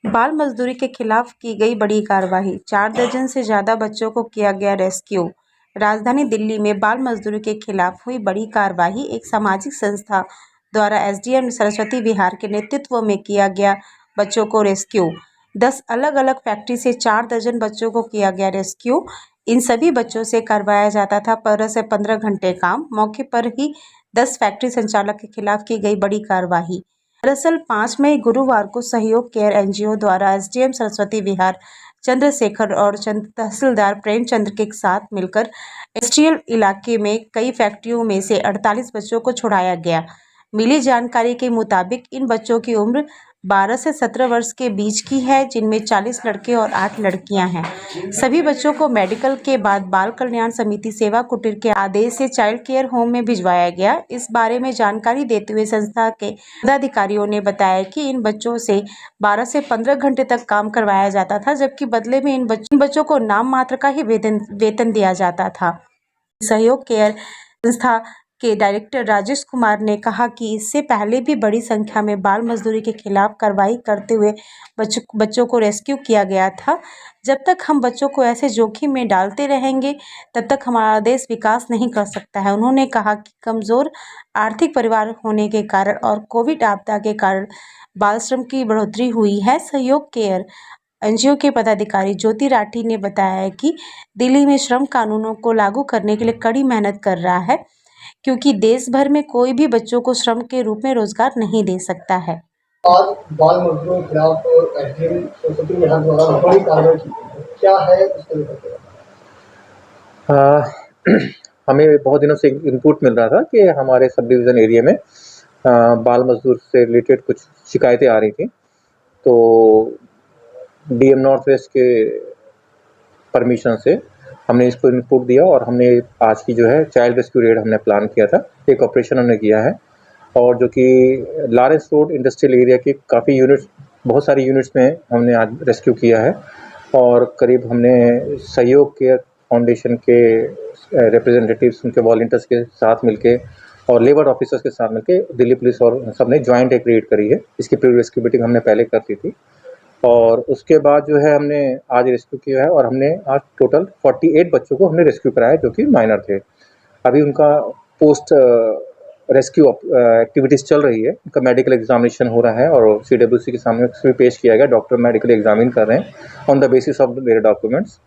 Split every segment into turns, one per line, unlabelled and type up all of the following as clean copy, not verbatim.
बाल मजदूरी के खिलाफ की गई बड़ी कार्रवाई। 4 दर्जन से ज्यादा बच्चों को किया गया रेस्क्यू। राजधानी दिल्ली में बाल मजदूरी के खिलाफ हुई बड़ी कार्रवाई। एक सामाजिक संस्था द्वारा एसडीएम सरस्वती विहार के नेतृत्व में किया गया बच्चों को रेस्क्यू। 10 अलग अलग फैक्ट्री से 4 दर्जन बच्चों को किया गया रेस्क्यू। इन सभी बच्चों से करवाया जाता था 12 से 15 घंटे काम। मौके पर ही 10 फैक्ट्री संचालक के खिलाफ की गई बड़ी कार्रवाई। दरअसल 5 मई गुरुवार को सहयोग केयर एनजीओ द्वारा एसडीएम सरस्वती विहार चंद्रशेखर और तहसीलदार प्रेमचंद्र के साथ मिलकर इंडस्ट्रियल इलाके में कई फैक्ट्रियों में से 48 बच्चों को छुड़ाया गया। मिली जानकारी के मुताबिक इन बच्चों की उम्र 12 से 17 वर्ष के बीच की है, जिनमें 40 लड़के और 8 लड़कियां हैं। सभी बच्चों को मेडिकल के बाद बाल कल्याण समिति सेवा कुटीर के आदेश से चाइल्ड केयर होम में भिजवाया गया। इस बारे में जानकारी देते हुए संस्था के पदाधिकारियों ने बताया कि इन बच्चों से 12 से 15 घंटे तक काम करवाया जाता था, जबकि बदले में इन बच्चों को नाम मात्र का ही वेतन दिया जाता था। सहयोग केयर संस्था के डायरेक्टर राजेश कुमार ने कहा कि इससे पहले भी बड़ी संख्या में बाल मजदूरी के खिलाफ कार्रवाई करते हुए बच्चों को रेस्क्यू किया गया था। जब तक हम बच्चों को ऐसे जोखिम में डालते रहेंगे, तब तक हमारा देश विकास नहीं कर सकता है। उन्होंने कहा कि कमजोर आर्थिक परिवार होने के कारण और कोविड आपदा के कारण बाल श्रम की बढ़ोतरी हुई है। सहयोग केयर एनजीओ के पदाधिकारी ज्योति राठी ने बताया कि दिल्ली में श्रम कानूनों को लागू करने के लिए कड़ी मेहनत कर रहा है, क्योंकि देश भर में कोई भी बच्चों को श्रम के रूप में रोजगार नहीं दे सकता है।
आज बाल मजदूरों के खिलाफ एसडीएम सरस्वती विहार द्वारा बड़ी कार्रवाई की गई। क्या है उसको लेकर?
हमें बहुत दिनों से इनपुट मिल रहा था कि हमारे सब डिवीज़न एरिया में बाल मजदूर से रिलेटेड कुछ शिकायतें आ रही थी। तो डीएम नॉर्थ वेस्ट के परमिशन से हमने इसको इनपुट दिया और हमने आज की जो है चाइल्ड रेस्क्यू रेड हमने प्लान किया था। एक ऑपरेशन हमने किया है और जो कि लॉरेंस रोड इंडस्ट्रियल एरिया के काफ़ी यूनिट्स, बहुत सारी यूनिट्स में हमने आज रेस्क्यू किया है। और करीब हमने सहयोग केयर फाउंडेशन के रिप्रेजेंटेटिव्स, उनके वॉलंटियर्स के साथ मिलके और लेबर ऑफिसर्स के साथ मिलके दिल्ली पुलिस और सबने ज्वाइंट एक रेड करी है। इसकी प्री रेस्क्यू मीटिंग हमने पहले कर दी थी और उसके बाद जो है हमने आज रेस्क्यू किया है और हमने आज टोटल 48 बच्चों को हमने रेस्क्यू कराया जो कि माइनर थे। अभी उनका पोस्ट रेस्क्यू एक्टिविटीज़ चल रही है। उनका मेडिकल एग्जामिनेशन हो रहा है और सीडब्ल्यूसी के सामने भी पेश किया गया। डॉक्टर मेडिकल एग्जामिन कर रहे हैं ऑन द बेसिस ऑफ मेरे डॉक्यूमेंट्स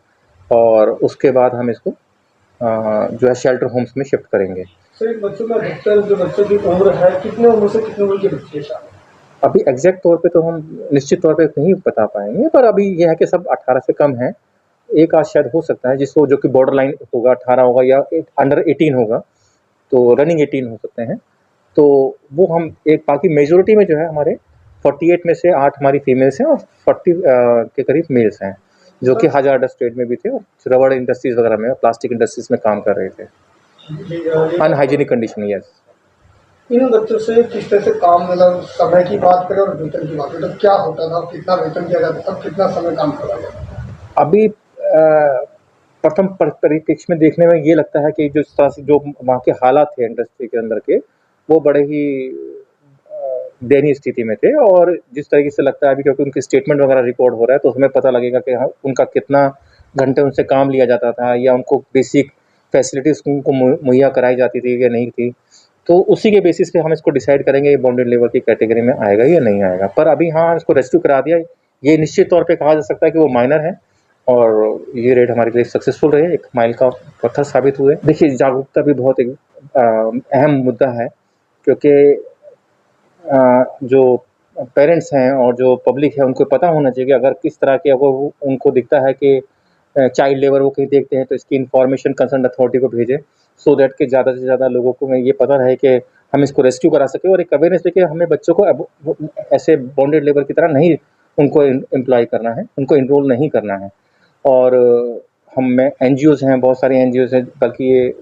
और उसके बाद हम इसको जो है शेल्टर होम्स में शिफ्ट करेंगे।
सर, बच्चों का अधिकतर जो बच्चों की उम्र है, कितने उम्र से कितने उम्र के बच्चे हैं?
अभी एग्जैक्ट तौर पे तो हम निश्चित तौर पे नहीं बता पाएंगे, पर अभी यह है कि सब 18 से कम है। एक आध शायद हो सकता है जिसको जो कि बॉर्डर लाइन होगा, 18 होगा या अंडर 18 होगा, तो रनिंग 18 हो सकते हैं। तो वो हम एक, बाकी मेजोरिटी में जो है हमारे 48 में से 8 हमारी फीमेल्स हैं और 40 के करीब मेल्स हैं, जो कि हजारडस्ट ट्रेड में भी थे और रबड़ इंडस्ट्रीज वगैरह में, प्लास्टिक इंडस्ट्रीज में काम कर रहे थे। Unhygienic condition, yes.
इन बच्चों से किस तरह से काम, मतलब समय की बात करें और वेतन की बात करें तो क्या होता था, कितना वेतन दिया जाता था, कितना समय काम करवाया जाता था?
अभी प्रथम परिप्रेक्ष्य में देखने में ये लगता है कि जो इस तरह से जो वहाँ के हालात थे इंडस्ट्री के अंदर के, वो बड़े ही दयनीय स्थिति में थे। और जिस तरीके से लगता है अभी, क्योंकि उनकी स्टेटमेंट वगैरह रिकॉर्ड हो रहा है, तो हमें पता लगेगा कि हाँ, उनका कितना घंटे उनसे काम लिया जाता था या उनको बेसिक फैसिलिटीज़ उनको मुहैया कराई जाती थी या नहीं थी। तो उसी के बेसिस पे हम इसको डिसाइड करेंगे ये बॉन्डेड लेबर की कैटेगरी में आएगा या नहीं आएगा। पर अभी हाँ, इसको रेस्क्यू करा दिया, ये निश्चित तौर पे कहा जा सकता है कि वो माइनर है और ये रेड हमारे लिए सक्सेसफुल रहे, एक माइल का पत्थर साबित हुए। देखिए, जागरूकता भी बहुत एक अहम मुद्दा है, क्योंकि जो पेरेंट्स हैं और जो पब्लिक है उनको पता होना चाहिए कि अगर किस तरह के अगर उनको दिखता है कि चाइल्ड लेबर वो कहीं देखते हैं, तो इसकी इन्फॉर्मेशन कंसर्न अथॉरिटी को भेजें, सो दैट कि ज़्यादा से ज़्यादा लोगों को ये पता रहे कि हम इसको रेस्क्यू करा सकें और एक अवेयरनेस देके हमें बच्चों को ऐसे बॉन्डेड लेबर की तरह नहीं उनको एम्प्लॉय करना है, उनको इनरोल नहीं करना है। और हम एनजीओज़ हैं, बहुत सारे एनजीओज़ हैं, बल्कि ये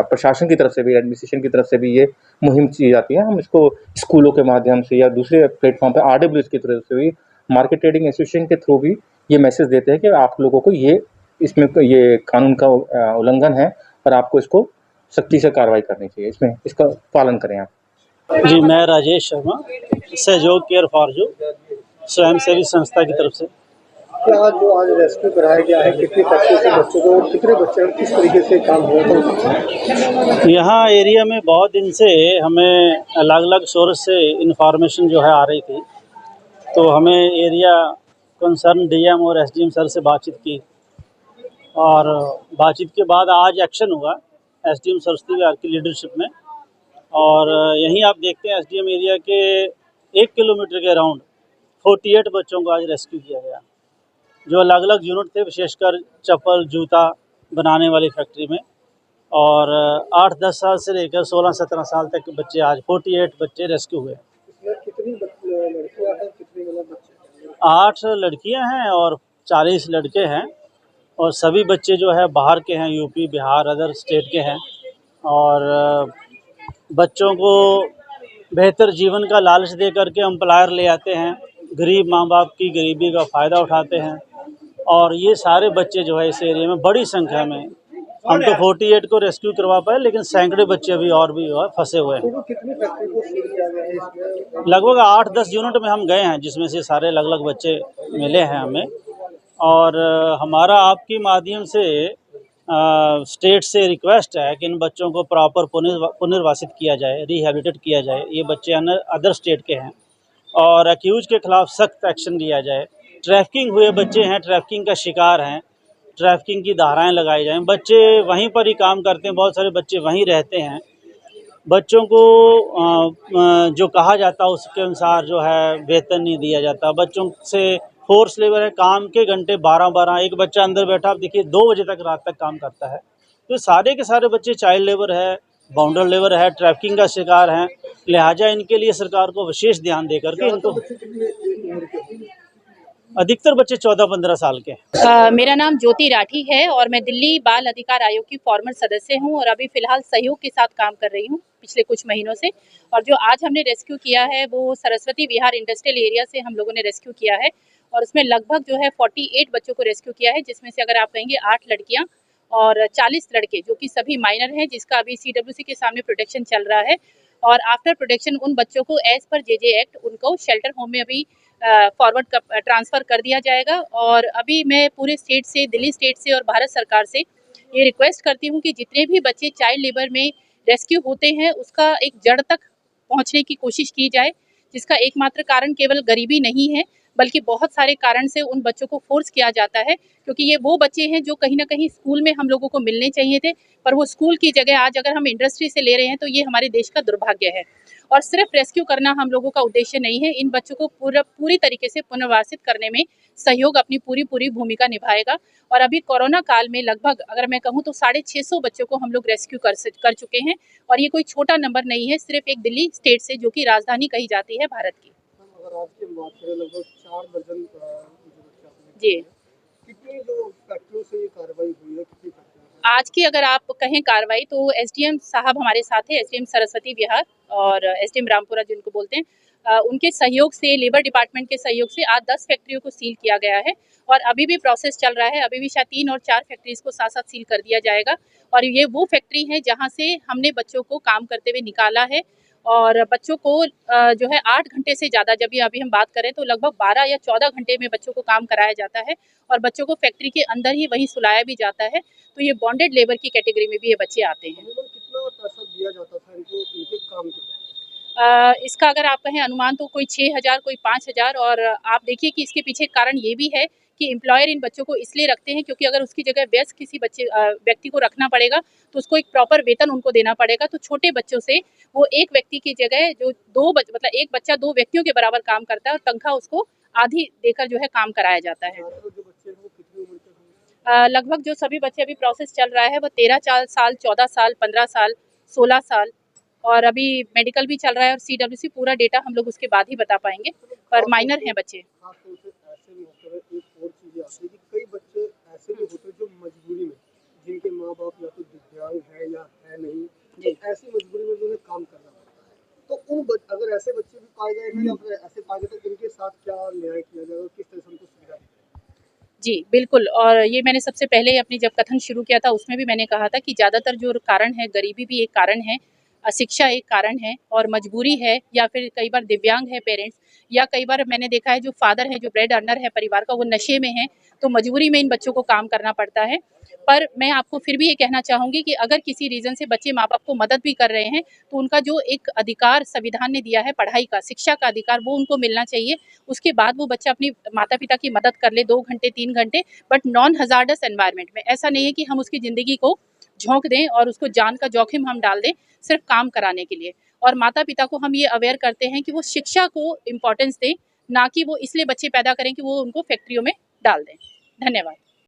प्रशासन की तरफ से भी, एडमिनिस्ट्रेशन की तरफ से भी ये मुहिम की जाती है। हम इसको स्कूलों के माध्यम से या दूसरे प्लेटफॉर्म पे आरडब्ल्यूएस की तरफ से भी, मार्केट ट्रेडिंग एसोसिएशन के थ्रू भी ये मैसेज देते हैं कि आप लोगों को ये इसमें ये कानून का उल्लंघन है और आपको इसको सख्ती से कार्रवाई करनी चाहिए, इसमें इसका पालन करें आप।
जी, मैं राजेश शर्मा, सहयोग केयर फॉर जो स्वयंसेवी संस्था की तरफ से।
क्या जो आज रेस्क्यू कराया गया है, कितने फैक्ट्री से बच्चों को और कितने बच्चे और किस तरीके से काम हुआ था?
यहाँ एरिया में बहुत दिन से हमें अलग अलग सोर्स से इन्फॉर्मेशन जो है आ रही थी, तो हमें एरिया कंसर्न डीएम और एसडीएम सर से बातचीत की और बातचीत के बाद आज एक्शन हुआ एसडीएम सरस्वती विहार की लीडरशिप में। और यहीं आप देखते हैं एसडीएम एरिया के 1 किलोमीटर के अराउंड 48 बच्चों को आज रेस्क्यू किया गया, जो अलग अलग यूनिट थे, विशेषकर चप्पल जूता बनाने वाली फैक्ट्री में। और 8-10 साल से लेकर 16-17 साल तक के बच्चे, आज 48 बच्चे रेस्क्यू हुए।
इसमें कितनी लड़कियां हैं, कितने मतलब बच्चे?
8 लड़कियां हैं और 40 लड़के हैं, और सभी बच्चे जो है बाहर के हैं, यूपी, बिहार, अदर स्टेट के हैं। और बच्चों को बेहतर जीवन का लालच दे करके एम्प्लॉयर ले आते हैं, गरीब माँ बाप की गरीबी का फ़ायदा उठाते हैं। और ये सारे बच्चे जो है इस एरिया में बड़ी संख्या में, हम तो 48 को रेस्क्यू करवा पाए, लेकिन सैकड़े बच्चे अभी और भी जो है फंसे हुए हैं।
कितनी फैक्ट्री को सील किया गया है इसमें?
लगभग 8-10 यूनिट में हम गए हैं, जिसमें से सारे अलग अलग बच्चे मिले हैं हमें। और हमारा आपके माध्यम से स्टेट से रिक्वेस्ट है कि इन बच्चों को प्रॉपर पुनर्वासित किया जाए, रिहेबिलिटेट किया जाए। ये बच्चे अदर स्टेट के हैं और अक्यूज के खिलाफ सख्त एक्शन लिया जाए। ट्रैफिकिंग हुए बच्चे हैं, ट्रैफिकिंग का शिकार हैं, ट्रैफिकिंग की धाराएं लगाई जाएं। बच्चे वहीं पर ही काम करते हैं, बहुत सारे बच्चे वहीं रहते हैं। बच्चों को जो कहा जाता है उसके अनुसार जो है वेतन नहीं दिया जाता। बच्चों से फोर्स लेबर है, काम के घंटे 12-12, एक बच्चा अंदर बैठा आप देखिए 2 बजे तक, रात तक काम करता है। तो सारे के सारे बच्चे चाइल्ड लेबर है, बाउंडर लेबर है, ट्रैफिकिंग का शिकार हैं। लिहाजा इनके लिए सरकार को विशेष ध्यान दे करके इनको, अधिकतर बच्चे 14-15 साल के हैं।
मेरा नाम ज्योति राठी है और मैं दिल्ली बाल अधिकार आयोग की फॉर्मर सदस्य हूं और अभी फिलहाल सहयोग के साथ काम कर रही हूं पिछले कुछ महीनों से। और जो आज हमने रेस्क्यू किया है वो सरस्वती विहार इंडस्ट्रियल एरिया से हम लोगों ने रेस्क्यू किया है और उसमें लगभग जो है 48 बच्चों को रेस्क्यू किया है, जिसमें से अगर आप कहेंगे 8 लड़कियां और 40 लड़के, जो कि सभी माइनर हैं, जिसका अभी CWC के सामने प्रोटेक्शन चल रहा है। और आफ्टर प्रोटेक्शन उन बच्चों को एज पर JJ एक्ट उनको शेल्टर होम में अभी फॉरवर्ड ट्रांसफ़र कर दिया जाएगा। और अभी मैं पूरे स्टेट से, दिल्ली स्टेट से और भारत सरकार से ये रिक्वेस्ट करती हूँ कि जितने भी बच्चे चाइल्ड लेबर में रेस्क्यू होते हैं उसका एक जड़ तक पहुँचने की कोशिश की जाए, जिसका एकमात्र कारण केवल गरीबी नहीं है बल्कि बहुत सारे कारण से उन बच्चों को फोर्स किया जाता है, क्योंकि ये वो बच्चे हैं जो कहीं ना कहीं स्कूल में हम लोगों को मिलने चाहिए थे, पर वो स्कूल की जगह आज अगर हम इंडस्ट्री से ले रहे हैं तो ये हमारे देश का दुर्भाग्य है। और सिर्फ रेस्क्यू करना हम लोगों का उद्देश्य नहीं है, इन बच्चों को पूरी तरीके से पुनर्वासित करने में सहयोग अपनी पूरी भूमिका निभाएगा। और अभी कोरोना काल में लगभग अगर मैं कहूँ तो 650 बच्चों को हम लोग रेस्क्यू कर चुके हैं और ये कोई छोटा नंबर नहीं है, सिर्फ एक दिल्ली स्टेट से, जो कि राजधानी कही जाती है भारत की।
अगर आज की बात करें, लगभग 4 दर्जन
जी,
कितनी जो फैक्ट्रियों से ये कार्रवाई हुई है, कितनी फैक्ट्रियों?
आज की अगर आप कहें कार्रवाई तो SDM साहब हमारे साथ है, SDM सरस्वती विहार और SDM रामपुरा जिनको बोलते हैं, उनके सहयोग से, लेबर डिपार्टमेंट के सहयोग से आज 10 फैक्ट्रियों को सील किया गया है और अभी भी प्रोसेस चल रहा है। अभी भी शायद 3 और 4 फैक्ट्रीज को साथ साथ सील कर दिया जाएगा। और ये वो फैक्ट्री है जहाँ से हमने बच्चों को काम करते हुए निकाला है और बच्चों को जो है 8 घंटे से ज़्यादा, जब ये अभी हम बात करें तो लगभग 12 या 14 घंटे में बच्चों को काम कराया जाता है और बच्चों को फैक्ट्री के अंदर ही वहीं सुलाया भी जाता है। तो ये बॉन्डेड लेबर की कैटेगरी में भी ये बच्चे आते हैं।
कितना पैसा दिया जाता था इनको, इनके काम के?
इसका अगर आप कहें अनुमान तो कोई 6,000, कोई 5,000। और आप देखिए कि इसके पीछे कारण ये भी है कि एम्प्लॉयर इन बच्चों को इसलिए रखते हैं क्योंकि अगर उसकी जगह वयस्क किसी व्यक्ति को रखना पड़ेगा तो उसको एक प्रॉपर वेतन उनको देना पड़ेगा। तो छोटे बच्चों से वो एक व्यक्ति की जगह जो मतलब एक बच्चा 2 व्यक्तियों के बराबर काम करता है और तनख्वाह उसको आधी देकर जो है काम कराया जाता है। लगभग जो सभी बच्चे, अभी प्रोसेस चल रहा है वो 13 साल, 14 साल, 15 साल, 16 साल और अभी मेडिकल भी चल रहा है और CWC पूरा डेटा हम लोग उसके बाद ही बता पाएंगे, पर माइनर हैं बच्चे।
कई बच्चे ऐसे भी होते हैं जो मजबूरी में, जिनके माँ बाप या तो दिव्यांग है या है नहीं, तो ऐसी मजबूरी में उन्हें काम करना पड़ता है। तो अगर ऐसे बच्चे भी पाए गए हैं या फिर ऐसे पाए गए तो उनके साथ क्या न्याय किया जाएगा, किस तरह से उनको सुविधा दी?
जी बिल्कुल, और ये मैंने सबसे पहले अपनी जब कथन शुरू किया था उसमें भी मैंने कहा था कि ज़्यादातर जो कारण है, गरीबी भी एक कारण है। अशिक्षा एक कारण है और मजबूरी है, या फिर कई बार दिव्यांग है पेरेंट्स, या कई बार मैंने देखा है जो फादर है, जो ब्रेड अर्नर है परिवार का, वो नशे में है, तो मजबूरी में इन बच्चों को काम करना पड़ता है। पर मैं आपको फिर भी ये कहना चाहूँगी कि अगर किसी रीज़न से बच्चे माँ बाप को मदद भी कर रहे हैं, तो उनका जो एक अधिकार संविधान ने दिया है पढ़ाई का, शिक्षा का अधिकार, वो उनको मिलना चाहिए। उसके बाद वो बच्चा अपनी माता पिता की मदद कर ले 2 घंटे 3 घंटे, बट नॉन हज़ार्डस एनवायरनमेंट में। ऐसा नहीं है कि हम उसकी ज़िंदगी को झोंक दें और उसको जान का जोखिम हम डाल दें सिर्फ काम कराने के लिए। और माता पिता को हम ये अवेयर करते हैं कि वो शिक्षा को इम्पोर्टेंस दें, ना कि वो इसलिए बच्चे पैदा करें कि वो उनको फैक्ट्रियों में डाल दें। धन्यवाद।